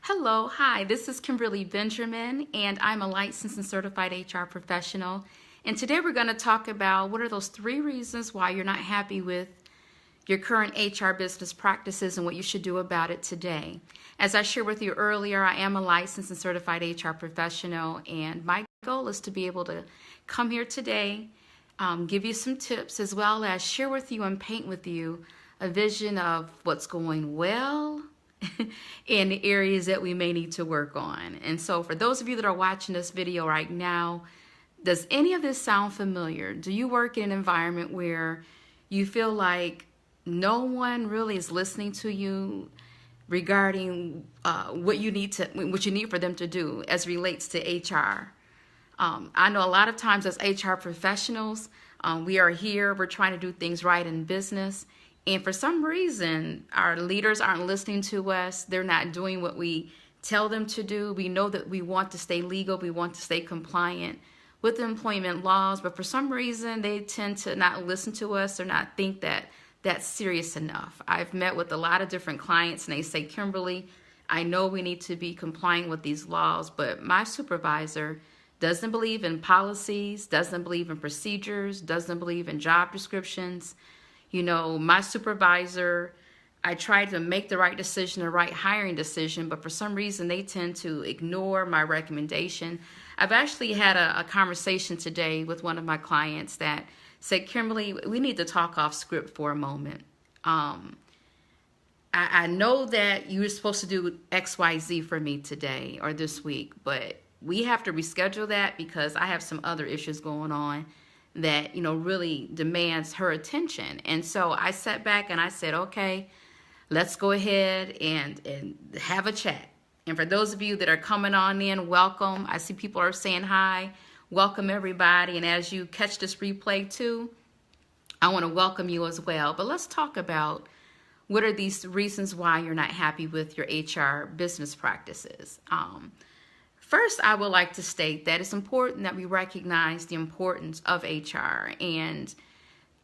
Hello, hi, this is Kimberly Benjamin, and I'm a licensed and certified HR professional. And today we're going to talk about what are those 3 reasons why you're not happy with your current HR business practices and what you should do about it today. As I shared with you earlier, I am a licensed and certified HR professional, and my goal is to be able to come here today, give you some tips, as well as share with you and paint with you a vision of what's going well in the areas that we may need to work on. And so for those of you that are watching this video right now, does any of this sound familiar? Do you work in an environment where you feel like no one really is listening to you regarding what you need for them to do as relates to HR? I know a lot of times as HR professionals, we are here, we're trying to do things right in business. And for some reason, our leaders aren't listening to us. They're not doing what we tell them to do. We know that we want to stay legal. We want to stay compliant with the employment laws. But for some reason, they tend to not listen to us or not think that that's serious enough. I've met with a lot of different clients, and they say, Kimberly, I know we need to be complying with these laws, but my supervisor doesn't believe in policies, doesn't believe in procedures, doesn't believe in job descriptions. You know, my supervisor, I tried to make the right decision, the right hiring decision, but for some reason they tend to ignore my recommendation. I've actually had a conversation today with one of my clients that said, Kimberly, we need to talk off script for a moment. I know that you were supposed to do XYZ for me today or this week, but we have to reschedule that because I have some other issues going on that, really demands her attention. And so I sat back and I said, okay, let's go ahead and have a chat. And for those of you that are coming on in, welcome. I see people are saying hi. Welcome, everybody. And as you catch this replay too, I want to welcome you as well. But let's talk about what are these reasons why you're not happy with your HR business practices. First, I would like to state that it's important that we recognize the importance of HR. And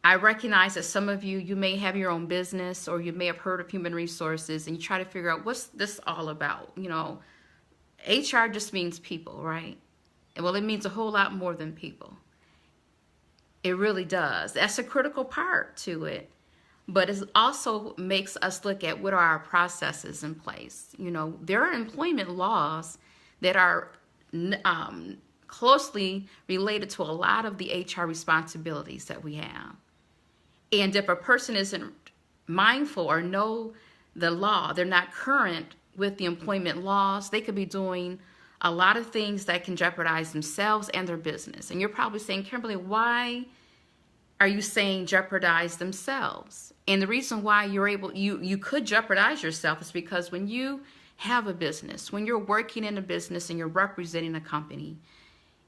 I recognize that some of you may have your own business or you may have heard of human resources and you try to figure out what's this all about. HR just means people, right? Well, it means a whole lot more than people. It really does. That's a critical part to it. But it also makes us look at what are our processes in place. There are employment laws that are closely related to a lot of the HR responsibilities that we have. And if a person isn't mindful or know the law, they're not current with the employment laws, they could be doing a lot of things that can jeopardize themselves and their business. And you're probably saying, Kimberly, why are you saying jeopardize themselves? And the reason why you could jeopardize yourself is because when you have a business, when you're working in a business and you're representing a company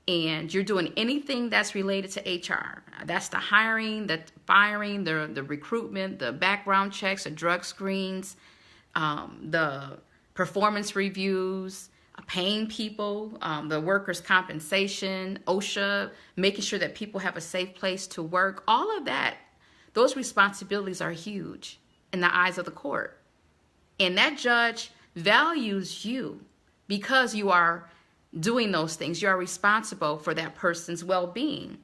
and you're doing anything that's related to HR, that's the hiring, the firing, the recruitment, the background checks, the drug screens, the performance reviews, paying people, the workers' compensation, OSHA, making sure that people have a safe place to work, all of that, those responsibilities are huge in the eyes of the court. And that judge values you because you are doing those things. You are responsible for that person's well-being.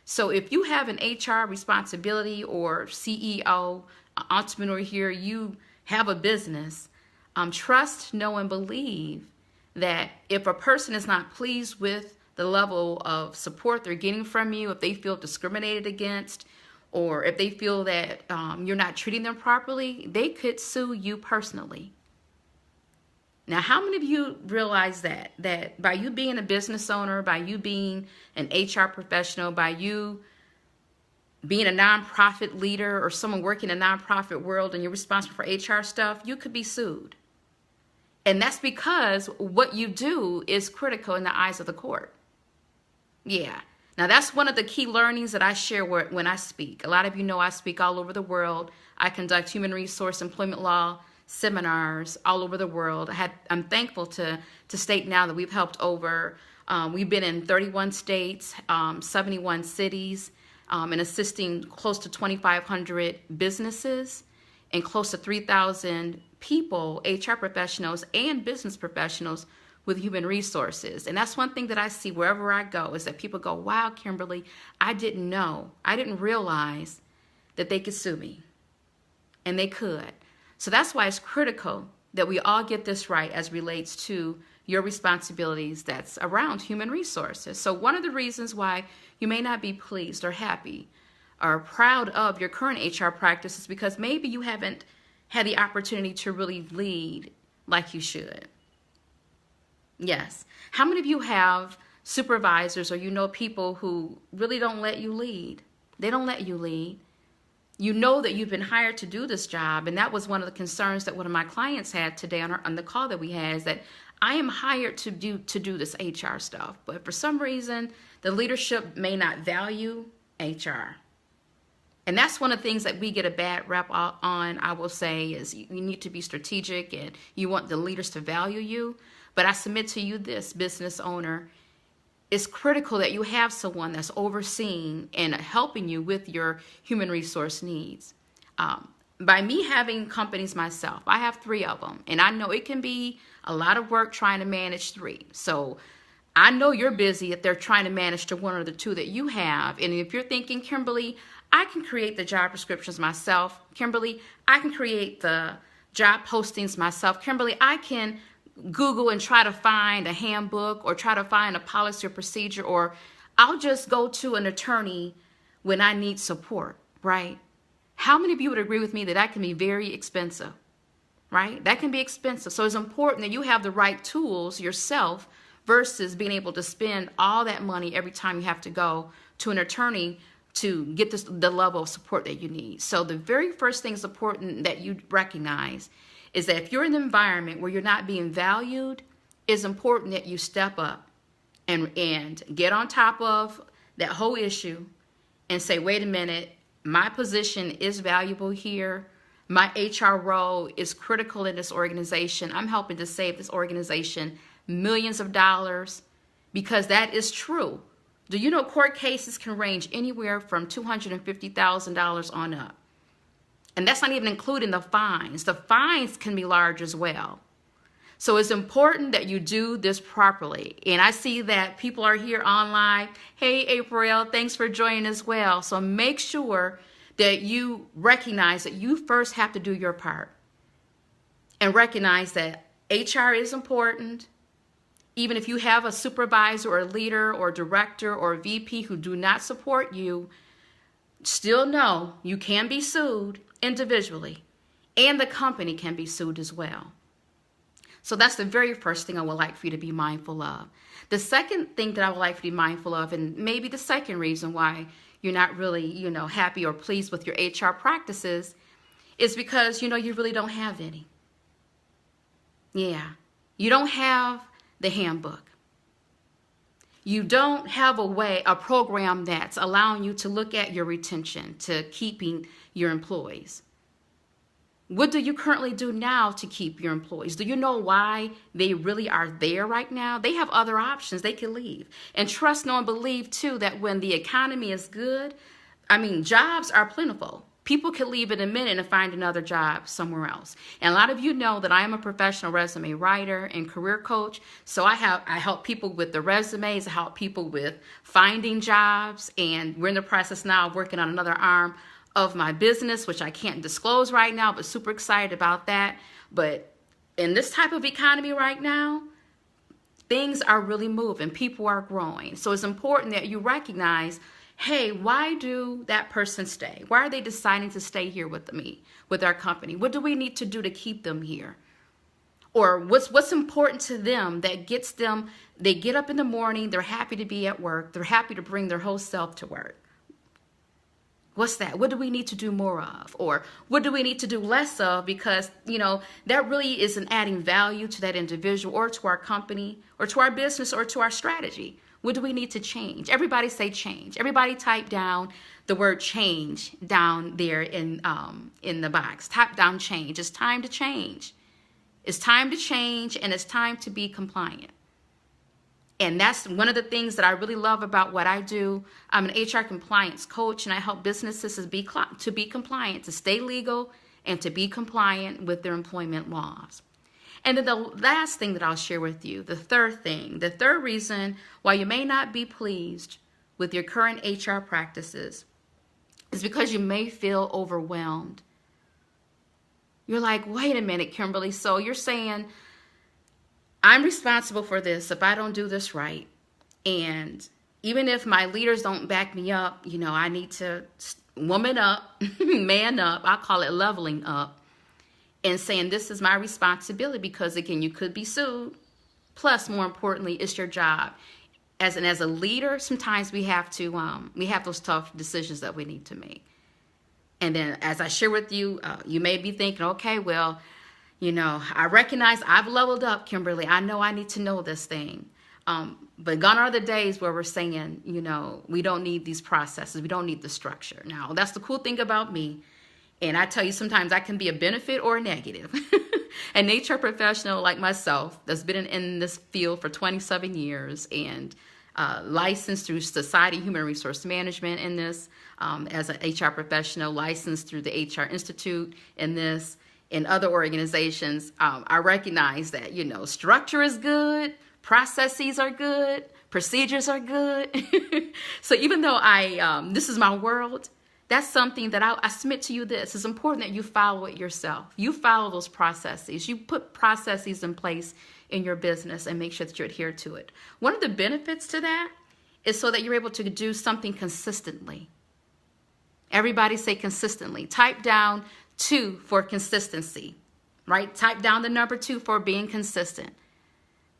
So if you have an HR responsibility or CEO, entrepreneur here, you have a business, trust, know, and believe that if a person is not pleased with the level of support they're getting from you, if they feel discriminated against, or if they feel that you're not treating them properly, they could sue you personally. Now, how many of you realize that by you being a business owner, by you being an HR professional, by you being a nonprofit leader or someone working in a nonprofit world and you're responsible for HR stuff, you could be sued? And that's because what you do is critical in the eyes of the court. Yeah. Now, that's one of the key learnings that I share when I speak. A lot of you know I speak all over the world. I conduct human resource employment law seminars all over the world. I'm thankful to state now that we've helped we've been in 31 states, 71 cities, and assisting close to 2,500 businesses and close to 3,000 people, HR professionals and business professionals with human resources. And that's one thing that I see wherever I go is that people go, wow, Kimberly, I didn't know. I didn't realize that they could sue me. And they could. So that's why it's critical that we all get this right as relates to your responsibilities that's around human resources. So one of the reasons why you may not be pleased or happy or proud of your current HR practice is because maybe you haven't had the opportunity to really lead like you should. Yes. How many of you have supervisors or you know people who really don't let you lead? They don't let you lead. You know that you've been hired to do this job, and that was one of the concerns that one of my clients had today on the call that we had, is that I am hired to do this HR stuff, but for some reason the leadership may not value HR. And that's one of the things that we get a bad rep on, I will say, is you need to be strategic and you want the leaders to value you. But I submit to you this, business owner, it's critical that you have someone that's overseeing and helping you with your human resource needs. By me having companies myself, I have 3 of them, and I know it can be a lot of work trying to manage 3. So I know you're busy if they're trying to manage to 1 or the 2 that you have. And if you're thinking, Kimberly, I can create the job descriptions myself. Kimberly, I can create the job postings myself. Kimberly, I can Google and try to find a handbook or try to find a policy or procedure, or I'll just go to an attorney when I need support, right? How many of you would agree with me that that can be very expensive, right? That can be expensive. So it's important that you have the right tools yourself versus being able to spend all that money every time you have to go to an attorney to get the level of support that you need. So the very first thing is important that you recognize is that if you're in an environment where you're not being valued, it's important that you step up and get on top of that whole issue and say, wait a minute, my position is valuable here. My HR role is critical in this organization. I'm helping to save this organization millions of dollars, because that is true. Do you know court cases can range anywhere from $250,000 on up? And that's not even including the fines. The fines can be large as well. So it's important that you do this properly. And I see that people are here online. Hey, April, thanks for joining as well. So make sure that you recognize that you first have to do your part. And recognize that HR is important. Even if you have a supervisor or a leader or director or a VP who do not support you, still know you can be sued individually, and the company can be sued as well. So that's the very first thing I would like for you to be mindful of. The second thing that I would like for you to be mindful of, and maybe the second reason why you're not really, happy or pleased with your HR practices, is because, you really don't have any. Yeah, you don't have the handbook. You don't have a program that's allowing you to look at your retention, to keeping your employees. What do you currently do now to keep your employees? Do you know why they really are there right now? They have other options. They can leave. And trust, know, and believe, too, that when the economy is good, jobs are plentiful. People can leave in a minute and find another job somewhere else. And a lot of you know that I am a professional resume writer and career coach. So I help people with the resumes. I help people with finding jobs. And we're in the process now of working on another arm of my business, which I can't disclose right now, but super excited about that. But in this type of economy right now, things are really moving. People are growing. So it's important that you recognize, hey, why do that person stay? Why are they deciding to stay here with me, with our company? What do we need to do to keep them here? Or what's important to them that gets them, they get up in the morning, they're happy to be at work, they're happy to bring their whole self to work. What's that? What do we need to do more of? Or what do we need to do less of? Because, that really isn't adding value to that individual or to our company or to our business or to our strategy. What do we need to change? Everybody say change. Everybody type down the word change down there in the box. Type down change. It's time to change. It's time to change, and it's time to be compliant. And that's one of the things that I really love about what I do. I'm an HR compliance coach, and I help businesses to be compliant, to stay legal and to be compliant with their employment laws. And then the last thing that I'll share with you, the third reason why you may not be pleased with your current HR practices is because you may feel overwhelmed. You're like, wait a minute, Kimberly, so you're saying I'm responsible for this if I don't do this right. And even if my leaders don't back me up, I need to woman up, man up. I call it leveling up, and saying this is my responsibility because, again, you could be sued. Plus, more importantly, it's your job. As a leader, sometimes we have those tough decisions that we need to make. And then as I share with you, you may be thinking, okay, well, I recognize I've leveled up, Kimberly. I know I need to know this thing. But gone are the days where we're saying, we don't need these processes. We don't need the structure. Now, that's the cool thing about me. And I tell you, sometimes I can be a benefit or a negative. An HR professional like myself that's been in this field for 27 years and licensed through Society of Human Resource Management in this, as an HR professional, licensed through the HR Institute in this, in other organizations, I recognize that, structure is good, processes are good, procedures are good. So even though this is my world, that's something that I submit to you this. It's important that you follow it yourself. You follow those processes. You put processes in place in your business and make sure that you adhere to it. One of the benefits to that is so that you're able to do something consistently. Everybody say consistently. Type down 2 for consistency, right? Type down the number 2 for being consistent.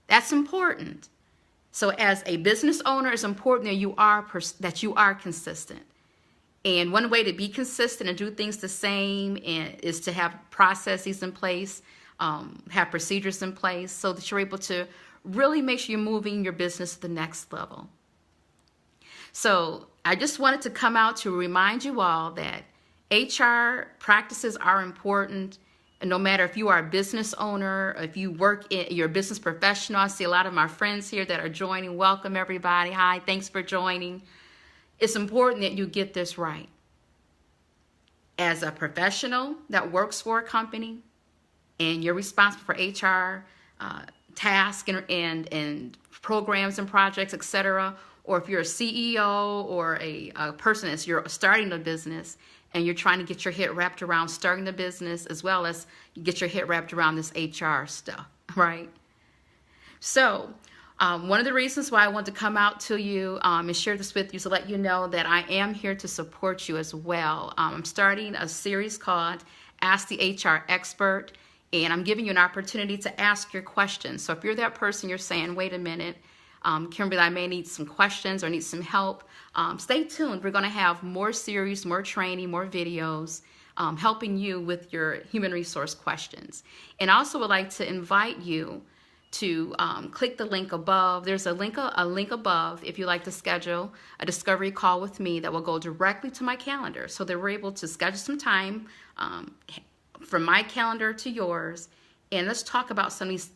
That's important. So as a business owner, it's important that you are consistent. And one way to be consistent and do things the same is to have processes in place, have procedures in place so that you're able to really make sure you're moving your business to the next level. So I just wanted to come out to remind you all that HR practices are important. And no matter if you are a business owner, if you you're a business professional, I see a lot of my friends here that are joining. Welcome, everybody. Hi, thanks for joining. It's important that you get this right. As a professional that works for a company and you're responsible for HR tasks and programs and projects, etc., or if you're a CEO or a person you're starting a business and you're trying to get your head wrapped around starting the business as well as get your head wrapped around this HR stuff, right? So one of the reasons why I want to come out to you and share this with you is to let you know that I am here to support you as well. I'm starting a series called Ask the HR Expert, and I'm giving you an opportunity to ask your questions. So if you're that person, you're saying, wait a minute, Kimberly, I may need some questions or need some help. Stay tuned. We're going to have more series, more training, more videos helping you with your human resource questions. And I also would like to invite you to click the link above. There's a link above if you'd like to schedule a discovery call with me that will go directly to my calendar so that we're able to schedule some time from my calendar to yours. And let's talk about some of these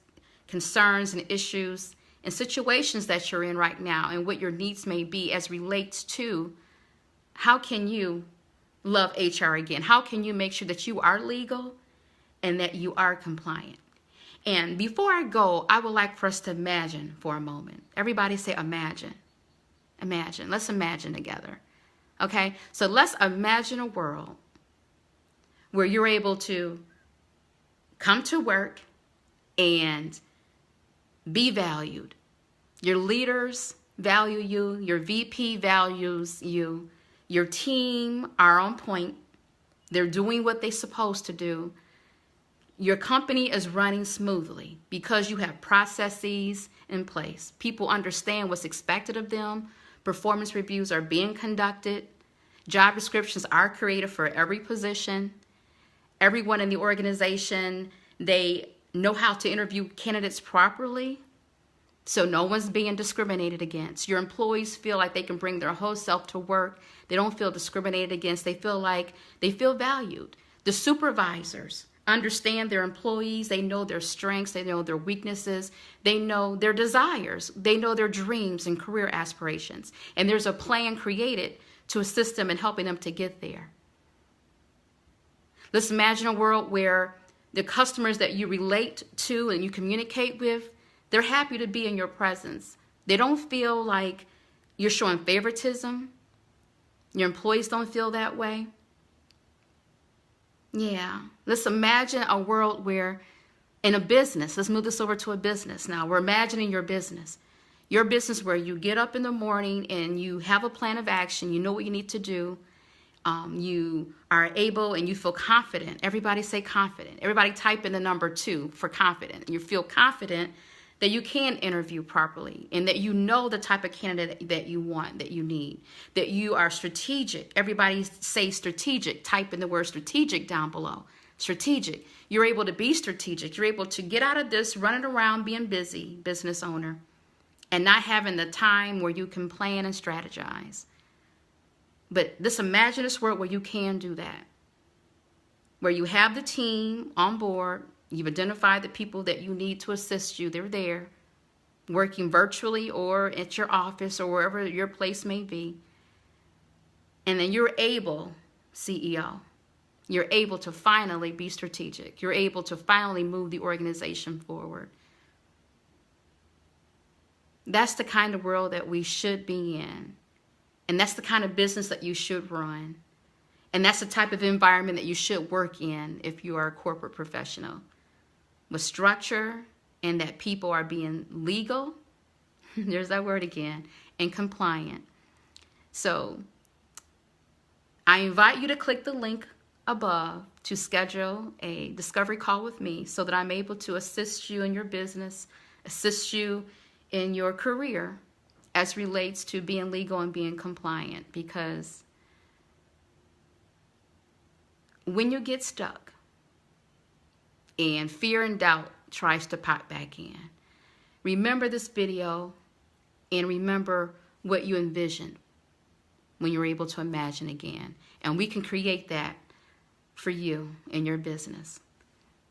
concerns and issues and situations that you're in right now and what your needs may be as relates to how can you love HR again? How can you make sure that you are legal and that you are compliant? And before I go, I would like for us to imagine for a moment. Everybody say imagine. Imagine. Let's imagine together. Okay? So let's imagine a world where you're able to come to work and be valued. Your leaders value you. Your VP values you. Your team are on point. They're doing what they're supposed to do. Your company is running smoothly because you have processes in place. People understand what's expected of them. Performance reviews are being conducted. Job descriptions are created for every position. Everyone in the organization, they know how to interview candidates properly, so no one's being discriminated against. Your employees feel like they can bring their whole self to work. They don't feel discriminated against. They feel like they feel valued. The supervisors understand their employees. They know their strengths. They know their weaknesses. They know their desires. They know their dreams and career aspirations. And there's a plan created to assist them in helping them to get there. Let's imagine a world where the customers that you relate to and you communicate with, they're happy to be in your presence. They don't feel like you're showing favoritism. Your employees don't feel that way. Yeah. Let's imagine a world where in a business, let's move this over to a business now. We're imagining your business. Your business where you get up in the morning and you have a plan of action. You know what you need to do. You are able and you feel confident. Everybody say confident. Everybody type in the number 2 for confident. You feel confident that you can interview properly and that you know the type of candidate that you want, that you need, that you are strategic. Everybody say strategic. Type in the word strategic down below. Strategic. You're able to be strategic. You're able to get out of this running around being busy, business owner, and not having the time where you can plan and strategize. But just imagine this world where you can do that, where you have the team on board, you've identified the people that you need to assist you, they're there, working virtually or at your office or wherever your place may be. And then you're able, CEO, you're able to finally be strategic. You're able to finally move the organization forward. That's the kind of world that we should be in. And that's the kind of business that you should run. And that's the type of environment that you should work in if you are a corporate professional. With structure and that people are being legal, there's that word again, and compliant. So I invite you to click the link above to schedule a discovery call with me so that I'm able to assist you in your business, assist you in your career as relates to being legal and being compliant. Because when you get stuck and fear and doubt tries to pop back in, remember this video and remember what you envisioned when you're able to imagine again. And we can create that for you in your business.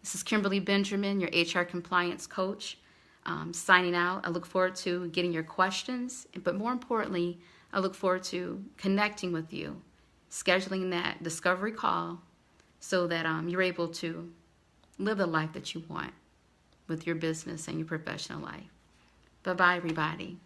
This is Kimberly Benjamin, your HR compliance coach. Signing out. I look forward to getting your questions, but more importantly, I look forward to connecting with you, scheduling that discovery call so that you're able to live the life that you want with your business and your professional life. Bye-bye, everybody.